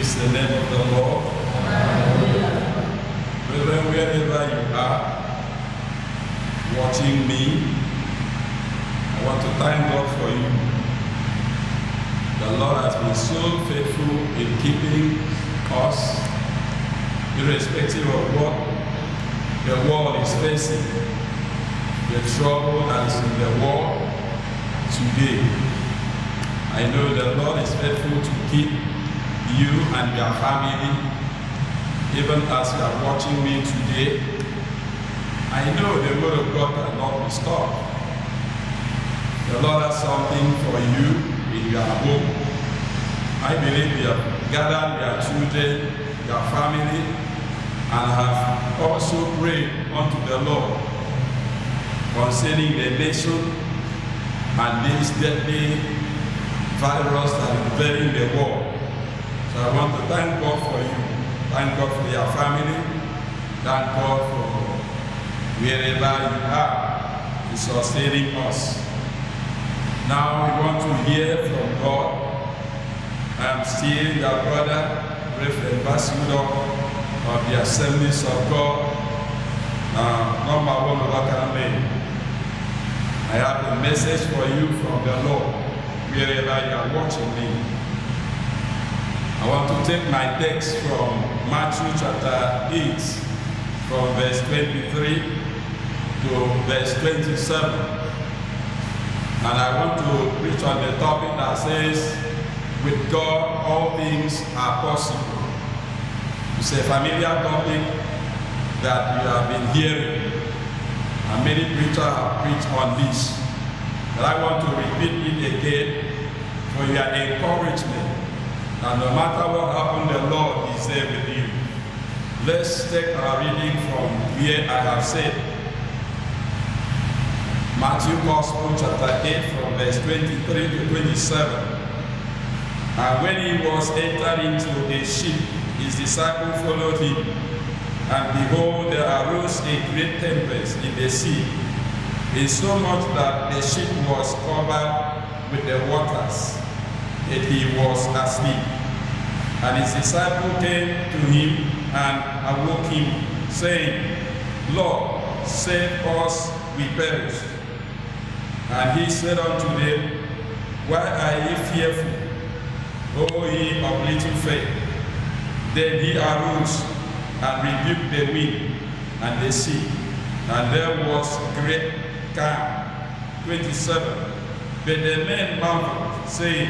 Praise the name of the Lord. Brethren, wherever you are watching me, I want to thank God for you. The Lord has been so faithful in keeping us, irrespective of what the world is facing, the trouble that is in the world today. I know the Lord is faithful to keep you and your family, even as you are watching me today. I know the word of God cannot be stopped. The Lord has something for you in your home. I believe you have gathered your children, your family, and have also prayed unto the Lord concerning the nation and this deadly virus that is invading the world. So I want to thank God for you. Thank God for your family. Thank God for wherever you are in sustaining us. Now we want to hear from God. I'm still your brother, Reverend Ambassador of the Assemblies of God, number 1 of Akaname. I have a message for you from the Lord, wherever you are watching me. I want to take my text from Matthew chapter 8, from verse 23 to verse 27. And I want to preach on the topic that says, with God, all things are possible. It's a familiar topic that you have been hearing, and many preachers have preached on this. But I want to repeat it again for your encouragement. And no matter what happened, the Lord is there with you. Let's take our reading from where I have said. Matthew Gospel chapter 8 from verse 23 to 27. And when he was entered into a ship, his disciples followed him. And behold, there arose a great tempest in the sea, insomuch that the ship was covered with the waters, and he was asleep. And his disciples came to him and awoke him, saying, Lord, save us, we perish. And he said unto them, why are ye fearful, O ye of little faith? Then he arose and rebuked the wind and the sea, and there was great calm. 27. But the men marveled, saying,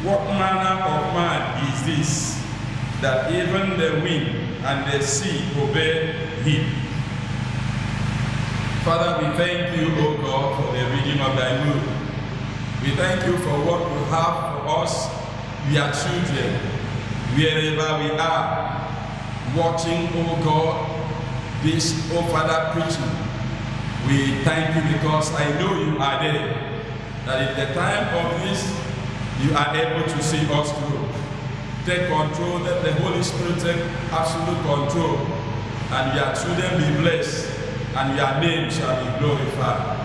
what manner of man is this, that even the wind and the sea obey him? Father, we thank you, O God, for the reading of thy word. We thank you for what you have for us, your children, wherever we are, watching, O God, this, O Father, preaching. We thank you because I know you are there, that at the time of this, you are able to see us through. Take control, let the Holy Spirit take absolute control, and your children be blessed, and your name shall be glorified.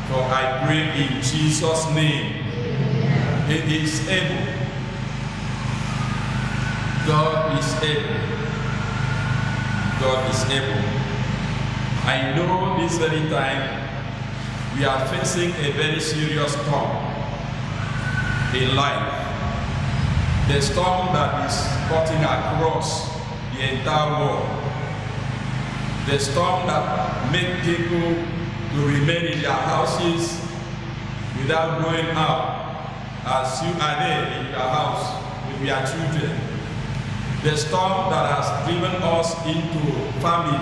For I pray in Jesus' name. It is able. God is able. God is able. I know this very time we are facing a very serious storm in life. The storm that is cutting across the entire world. The storm that makes people to remain in their houses without going out, as you are there in your house with your children. The storm that has driven us into famine.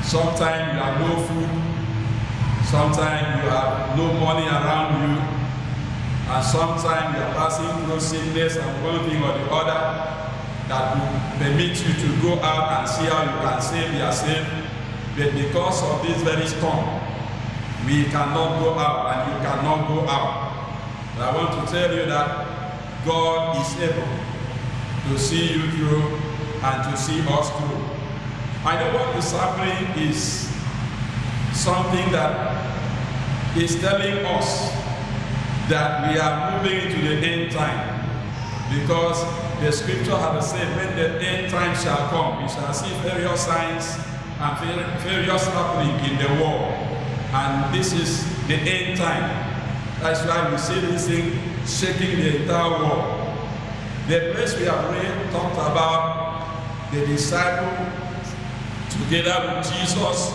Sometimes you have no food, sometimes you have no money around you, and sometimes you are passing through sickness and one thing or the other that will permit you to go out and see how you can save yourself. But because of this very storm, we cannot go out and you cannot go out. But I want to tell you that God is able to see you through and to see us through. I know what is happening is something that is telling us that we are moving into the end time, because the scripture has said, when the end time shall come, we shall see various signs and various happening in the world. And this is the end time. That's why we see this thing shaking the entire world. The place we have read talked about the disciple together with Jesus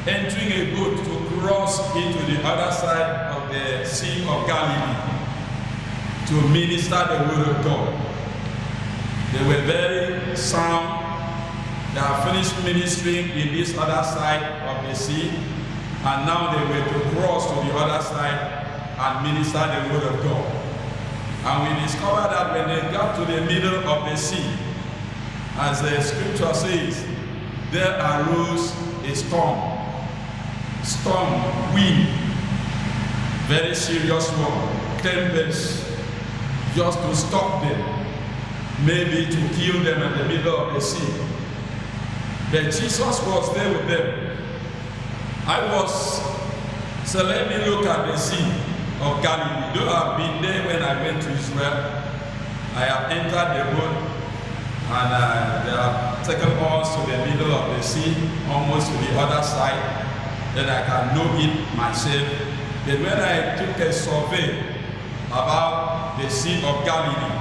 entering a boat to cross into the other side of the Sea of Galilee to minister the word of God. They were very sound. They have finished ministering in this other side of the sea, and now they were to cross to the other side and minister the word of God. And we discovered that when they got to the middle of the sea, as the scripture says, there arose a storm, wind, very serious one, tempest, just to stop them, maybe to kill them in the middle of the sea. But Jesus was there with them. So let me look at the Sea of Galilee. Though I've been there when I went to Israel, I have entered the boat and they have taken us to the middle of the sea, almost to the other side, that I can know it myself. But when I took a survey about the Sea of Galilee,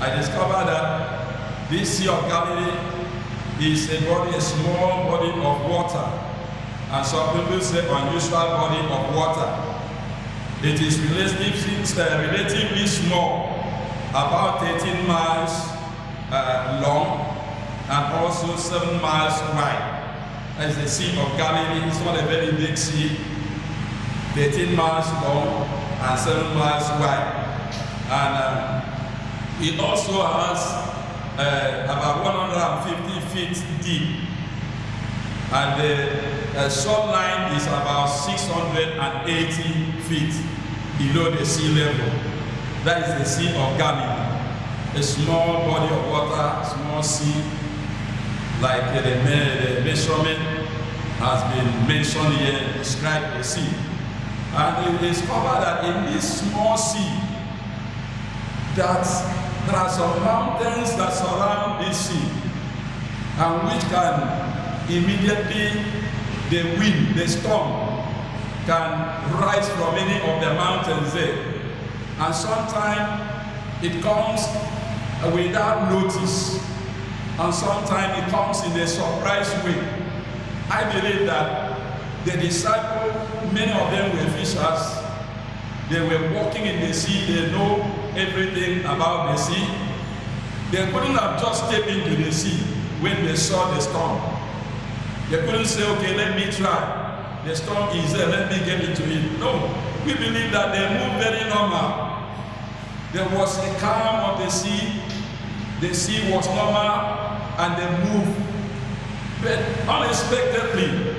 I discovered that this Sea of Galilee is a small body of water. And some people say unusual body of water. It is relatively small, about 13 miles long and also 7 miles wide. That is the Sea of Galilee. It's not a very big sea. 13 miles long and 7 miles wide. And it also has about 150 feet deep. And the shoreline is about 680 feet below the sea level. That is the Sea of Galilee. A small body of water, small sea, like the measurement has been mentioned here, describe the sea. And we discovered that in this small sea, that there are some mountains that surround this sea, and which can immediately the wind, the storm, can rise from any of the mountains there. And sometimes it comes without notice, and sometimes it comes in a surprise way. I believe that the disciples, many of them were fishers. They were walking in the sea. They know everything about the sea. They couldn't have just stepped into the sea when they saw the storm. They couldn't say, okay, let me try. The storm is there, let me get into it. No, we believe that they moved very normal. There was a calm of the sea was normal, and they moved. But unexpectedly,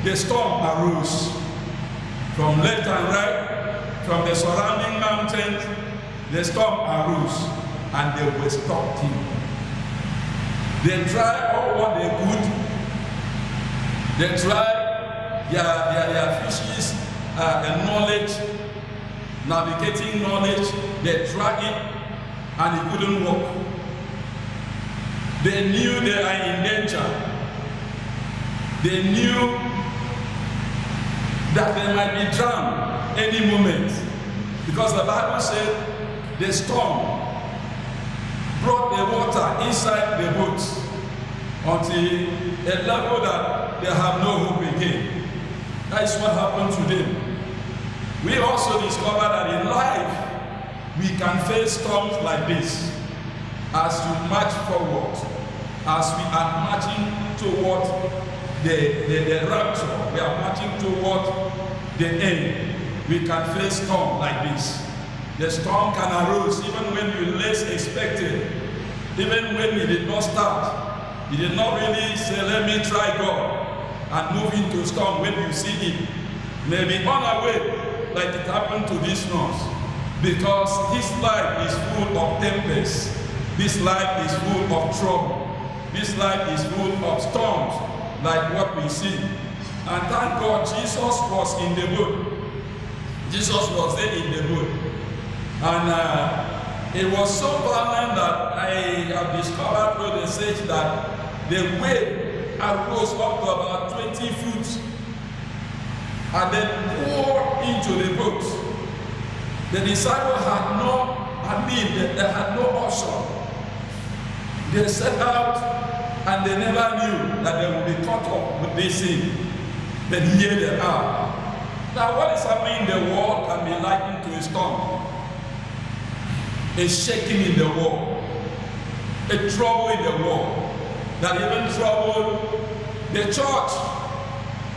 the storm arose from left and right, from the surrounding mountains. The storm arose, and they were stopped in. They tried all what they could. They tried their fishes knowledge, navigating knowledge. They tried it, and it couldn't work. They knew they are in danger. They knew that they might be drowned any moment, because the Bible said the storm brought the water inside the boat until a level that they have no hope again. That is what happened to them. We also discovered that in life we can face storms like this as we march forward, as we are marching toward the rapture. We are marching toward the end. We can face storm like this. The storm can arise even when you least expect it. Even when we did not start. You did not really say, let me try God and move into storm. When you see it, maybe unaware, like it happened to these ones. Because this life is full of tempests. This life is full of trouble. This life is full of storms, like what we see. And thank God Jesus was in the boat. Jesus was there in the boat. And It was so violent that I have discovered through the research that the wave arose up to about 20 feet and then poured into the boat. The disciples had they had no option. They set out and they never knew that they would be caught up with this thing. But here they are. Now what is happening in the world can be likened to a storm. A shaking in the world, a trouble in the world that even troubled the church.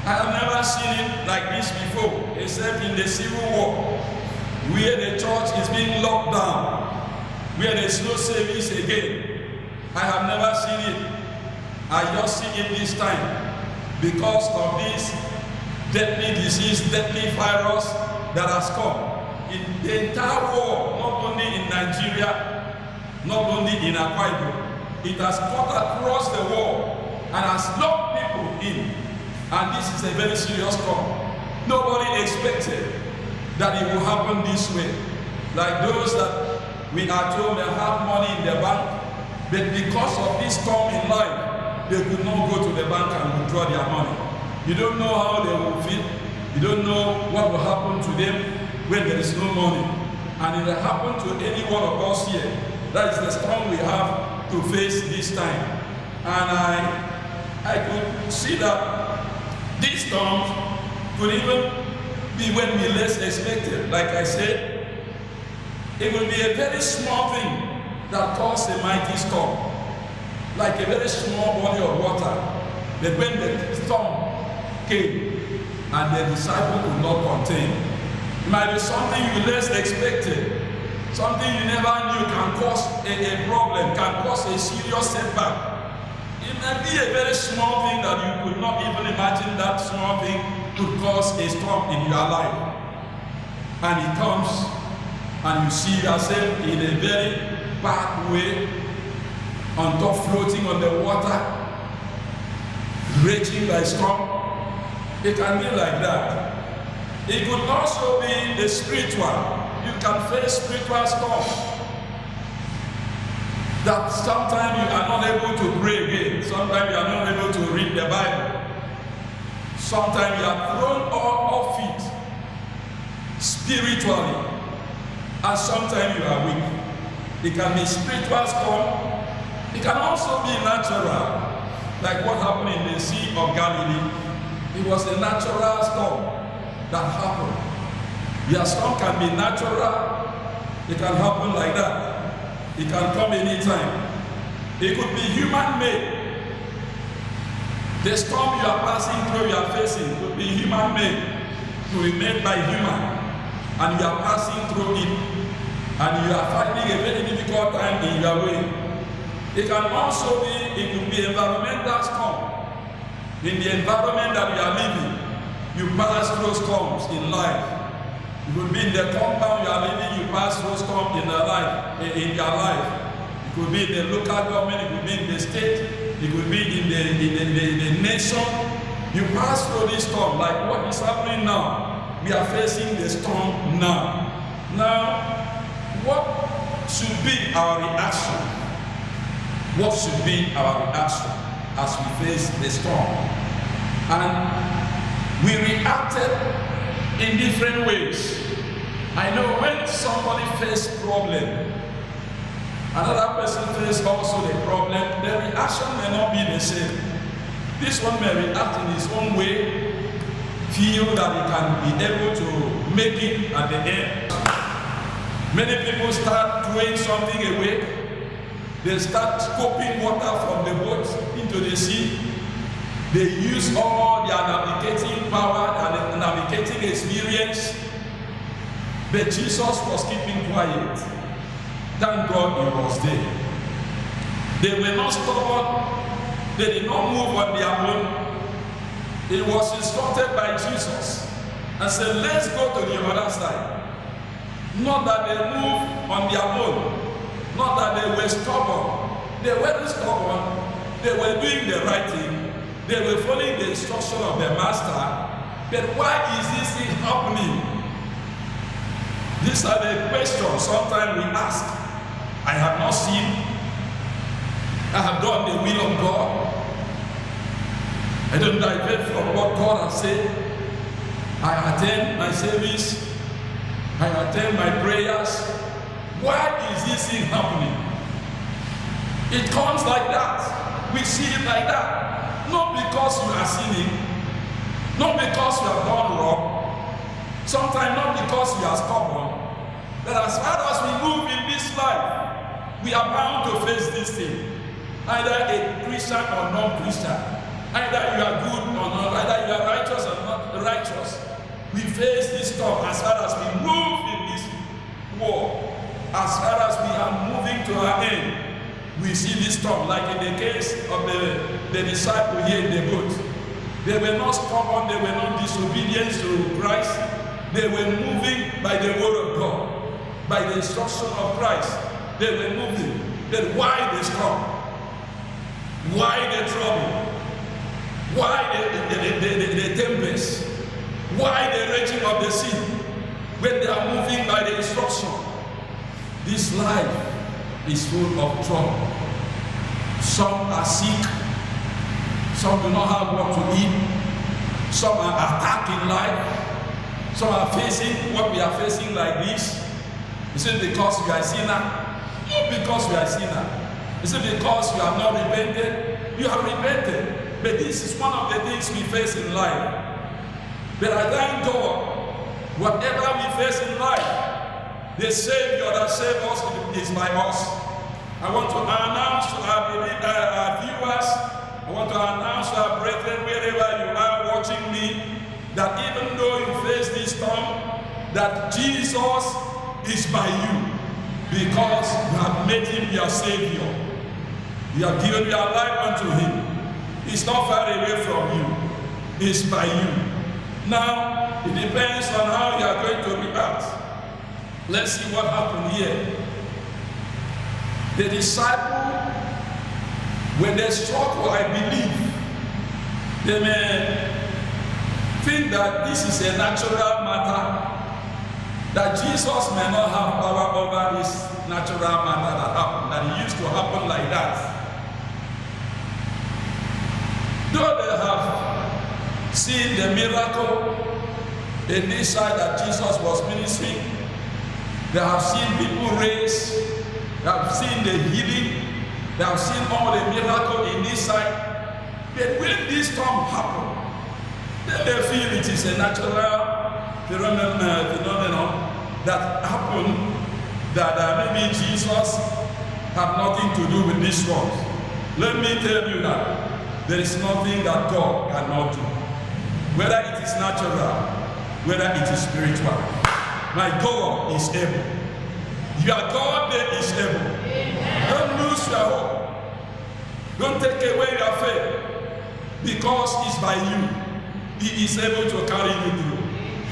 I have never seen it like this before, except in the Civil War, where the church is being locked down, where there's no service again. I have never seen it. I just see it this time because of this deadly disease, deadly virus that has come. In the entire world, not only in Nigeria, not only in Akwa Ibom, it has cut across the world and has locked people in. And this is a very serious storm. Nobody expected that it will happen this way. Like those that we are told they have money in the bank, but because of this storm in life, they could not go to the bank and withdraw their money. You don't know how they will feel. You don't know what will happen to them when there is no money. And it will happen to any one of us here. That is the storm we have to face this time. And I could see that these storms could even be when we least expected. Like I said, it will be a very small thing that caused a mighty storm. Like a very small body of water. But when the storm came and the disciples could not contain, it might be something you least expected, something you never knew can cause a problem, can cause a serious setback. It might be a very small thing that you could not even imagine that small thing could cause a storm in your life. And it comes and you see yourself in a very bad way, on top floating on the water, raging by storm. It can be like that. It could also be the spiritual. You can face spiritual storm. That sometimes you are not able to pray again. Sometimes you are not able to read the Bible. Sometimes you are thrown off feet spiritually. And sometimes you are weak. It can be spiritual storm. It can also be natural. Like what happened in the Sea of Galilee. It was a natural storm that happened. Your storm can be natural. It can happen like that. It can come anytime. It could be human-made. The storm you are passing through, you are facing, could be human-made. It could be made by human. And you are passing through it. And you are finding a very difficult time in your way. It can also be, it could be environmental storm. In the environment that we are living, you pass through storms in life. It could be in the compound you are living, you pass through storms in your life. It could be in the local government, it could be in the state, it could be in the nation. You pass through this storm, like what is happening now. We are facing the storm now. Now, what should be our reaction? What should be our reaction as we face the storm? And we reacted in different ways. I know when somebody faces problem, another person faces also the problem, the reaction may not be the same. This one may react in his own way, feel that he can be able to make it at the end. Many people start throwing something away. They start scooping water from the boat into the sea. They use all their navigating power and navigating experience. But Jesus was keeping quiet. Thank God he was there. They were not stubborn. They did not move on their own. It was instructed by Jesus and said, let's go to the other side. Not that they moved on their own. Not that they were stubborn. They weren't stubborn. They were doing the right thing. They were following the instruction of their master. But why is this thing happening? These are the questions sometimes we ask. I have not sinned. I have done the will of God. I don't divert from what God has said. I attend my service. I attend my prayers. Why is this thing happening? It comes like that. We see it like that. Not because you are sinning. Not because you have done wrong. Sometimes not because you are stubborn. But as far as we move in this life, we are bound to face this thing. Either a Christian or non-Christian. Either you are good or not. Either you are righteous or not righteous. We face this storm as far as we move in this war. As far as we are moving to our end, we see this storm, like in the case of the disciple here in the boat. They were not stubborn, they were not disobedient to Christ. They were moving by the word of God, by the instruction of Christ. They were moving. Then why the storm? Why the trouble? Why the tempest? Why the raging of the sea? When they are moving by the instruction. This life is full of trouble. Some are sick. Some do not have what to eat. Some are attacked in life. Some are facing what we are facing like this. Is it because you are a sinner? Not because you are a sinner. Is it because you have not repented? You have repented. But this is one of the things we face in life. But I thank God, whatever we face in life, the Savior that saved us is by us. I want to announce to our viewers, I want to announce to our brethren, wherever you are watching me, that even though you face this storm, that Jesus is by you, because you have made him your Savior. You have given your life unto him. He's not far away from you. He's by you. Now, it depends on how you are going to react. Let's see what happened here. The disciple, when they struggle, I believe, they may think that this is a natural matter, that Jesus may not have power over this natural matter that happened, that it used to happen like that. Though they have seen the miracle in this side that Jesus was ministering, they have seen people raised, they have seen the healing, they have seen all the miracle in this side. But when this storm happened, they feel it is a natural phenomenon that happened, that maybe Jesus had nothing to do with this one. Let me tell you that there is nothing that God cannot do. Whether it is natural, whether it is spiritual. My God is able. Your God is able. Amen. Don't lose your hope. Don't take away your faith. Because it's by you. He is able to carry you through.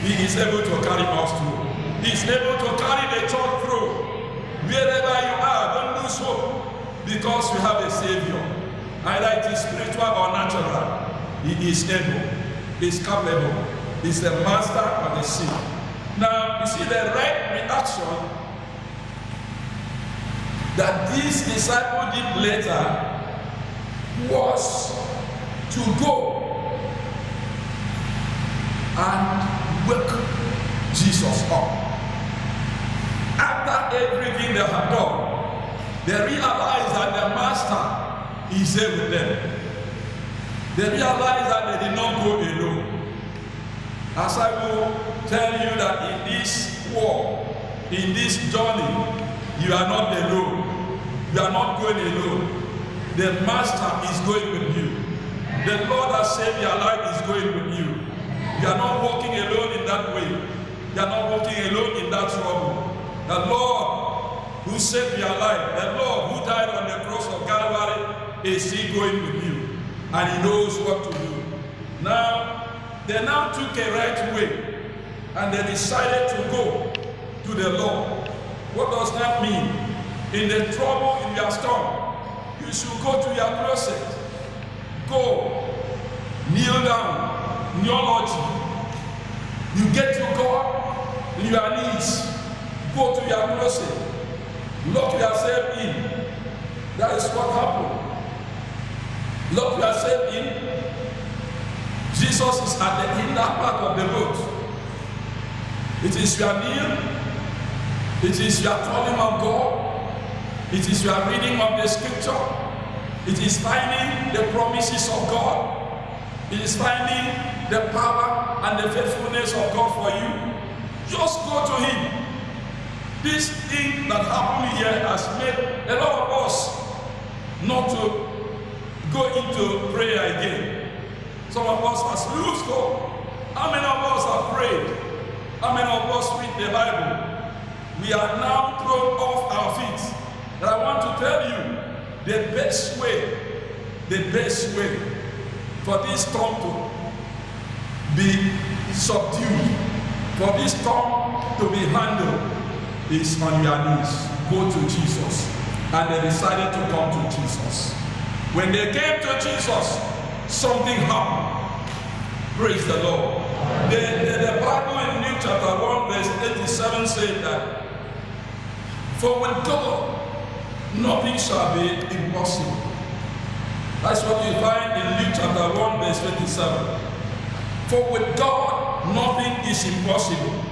He is able to carry us through. He is able to carry the church through. Wherever you are, don't lose hope. Because you have a Savior. Either it is spiritual or natural. He is able. He is capable. He is the master of the sea. Now, you see the right reaction that this disciple did later was to go and wake Jesus up. After everything they have done, they realized that the master is there with them. They realized that they did not go alone. As I will tell you that in this war, in this journey, you are not alone. You are not going alone. The master is going with you. The Lord that saved your life is going with you. You are not walking alone in that way. You are not walking alone in that trouble. The Lord who saved your life, the Lord who died on the cross of Calvary is still going with you. And he knows what to do. Now, they now took a right way and they decided to go to the Lord. What does that mean? In the trouble, in your storm, you should go to your closet. Go, kneel down, neology. You get to God on your knees. Go to your closet. Lock yourself in. That is what happened. Lock yourself in. Jesus is at the inner part of the road. It is your meal. It is your calling of God. It is your reading of the scripture. It is finding the promises of God. It is finding the power and the faithfulness of God for you. Just go to Him. This thing that happened here has made a lot of us not to go into prayer again. Some of us have lost hope. How many of us have prayed? How many of us read the Bible? We are now thrown off our feet. And I want to tell you, the best way for this storm to be subdued, for this storm to be handled, is on your knees. Go to Jesus. And they decided to come to Jesus. When they came to Jesus, something happened. Praise the Lord. The Bible in Luke chapter 1 verse 87 said that, for with God, nothing shall be impossible. That's what you find in Luke chapter 1 verse 27. For with God, nothing is impossible.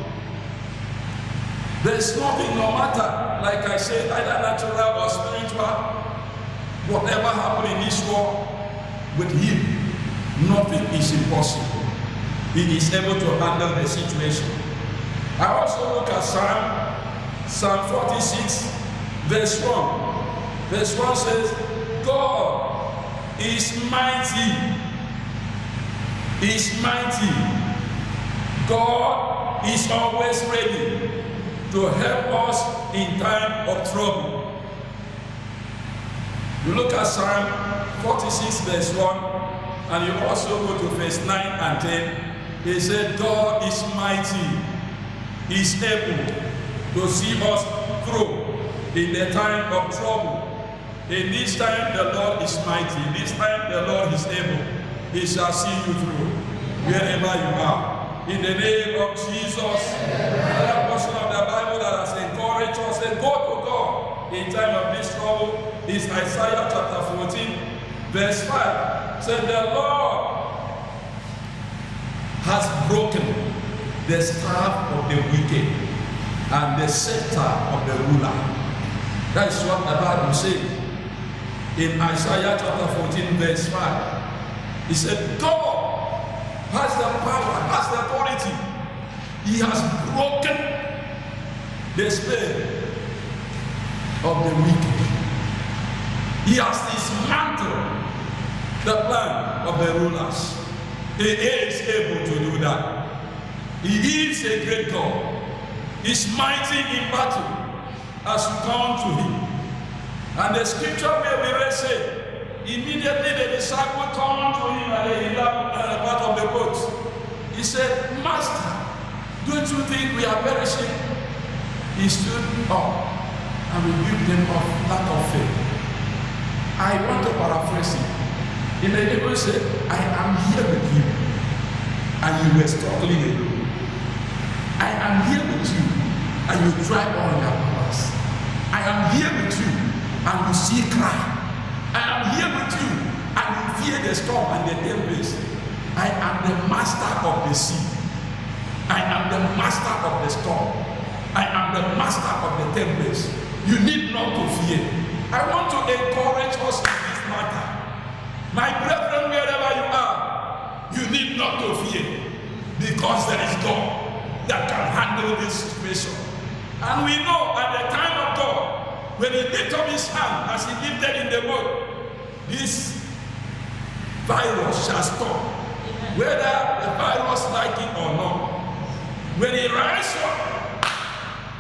There's nothing, no matter, like I said, either natural or spiritual, whatever happened in this world, with Him, nothing is impossible. He is able to handle the situation. I also look at Psalm 46, verse 1. Verse 1 says, God is mighty. Is mighty. God is always ready to help us in time of trouble. You look at Psalm 46 verse 1, and you also go to verse 9 and 10. He said, God is mighty. He is able to see us through in the time of trouble. In this time, the Lord is mighty. In this time, the Lord is able. He shall see you through wherever you are. In the name of Jesus, another portion of the Bible that has encouraged us and go to God in time of this trouble is Isaiah chapter 14, verse 5. Said, the Lord has broken the staff of the wicked and the scepter of the ruler. That is what the Bible says in Isaiah chapter 14, verse 5. He said, God has the power, has the authority. He has broken the spell of the wicked. He has dismantled the plan of the rulers. He is able to do that. He is a great God. He's mighty in battle as you come to Him. And the scripture where we read said, immediately the disciple turned to Him at the part of the boat. He said, Master, don't you think we are perishing? He stood up and rebuked them of lack of faith. I want to paraphrase it. In the Bible said, I am here with you, and you were struggling alone. I am here with you, and you try all your powers. I am here with you, and you see cry. I am here with you, and you fear the storm and the tempest. I am the master of the sea. I am the master of the storm. I am the master of the tempest. You need not to fear. I want to encourage us in this matter. My brethren, wherever you are, you need not to fear, because there is God that can handle this situation. And we know at the time of God, when He lifted up His hand as He lifted in the boat, this virus shall stop, whether the virus like it or not. When He rises up,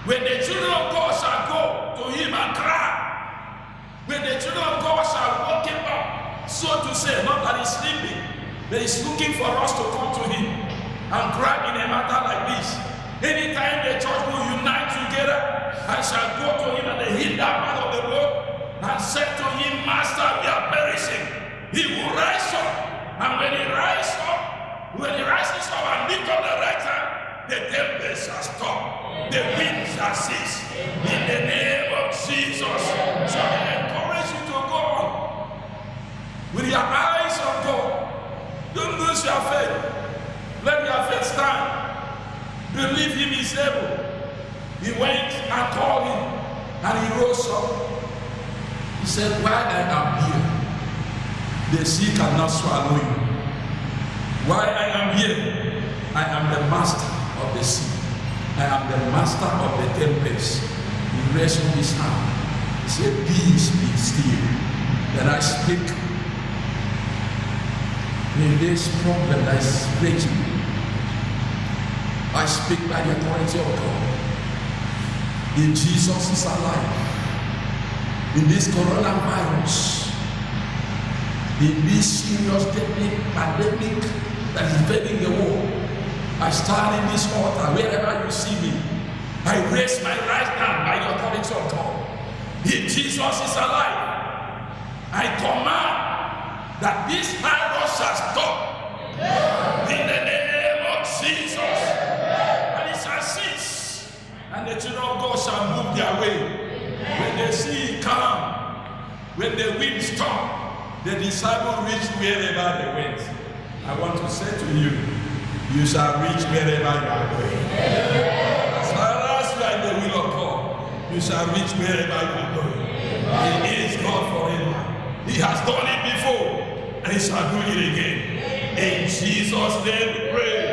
when the children of God shall go to Him and cry, when the children of God shall wake Him up, so to say, not that He's sleeping, but He's looking for us to come to Him and cry in a matter like this. Anytime the church will unite together, I shall go to Him at the hinder part of the road and say to Him, Master, we are perishing. He will rise up, and when He rises up and lift up the right hand, the tempest shall stop, the wind shall cease. In the name of Jesus. So I encourage you to go on with your eyes on God. Don't lose your faith. Let your faith stand. Believe him is able. He went and called him, and he rose up. He said, while I am here, the sea cannot swallow you. While I am here, I am the master of the sea. I am the master of the tempest. He raised up his hand. He said, peace, be still. Then I speak in this problem that is raging. I speak by the authority of God. If Jesus is alive, in this coronavirus, in this serious pandemic that is invading the world, I stand in this altar, wherever you see me, I raise my right hand by the authority of God. If Jesus is alive, I command that this virus shall stop in the name of Jesus, and it shall cease, and the children of God shall move their way. When the sea calm, when the wind stop, the disciples reach wherever they went. I want to say to you, you shall reach wherever you are going. As far as you are in the will of God, you shall reach wherever you are going. He is God forever. He has done it before, and he shall do it again. In Jesus' name we pray.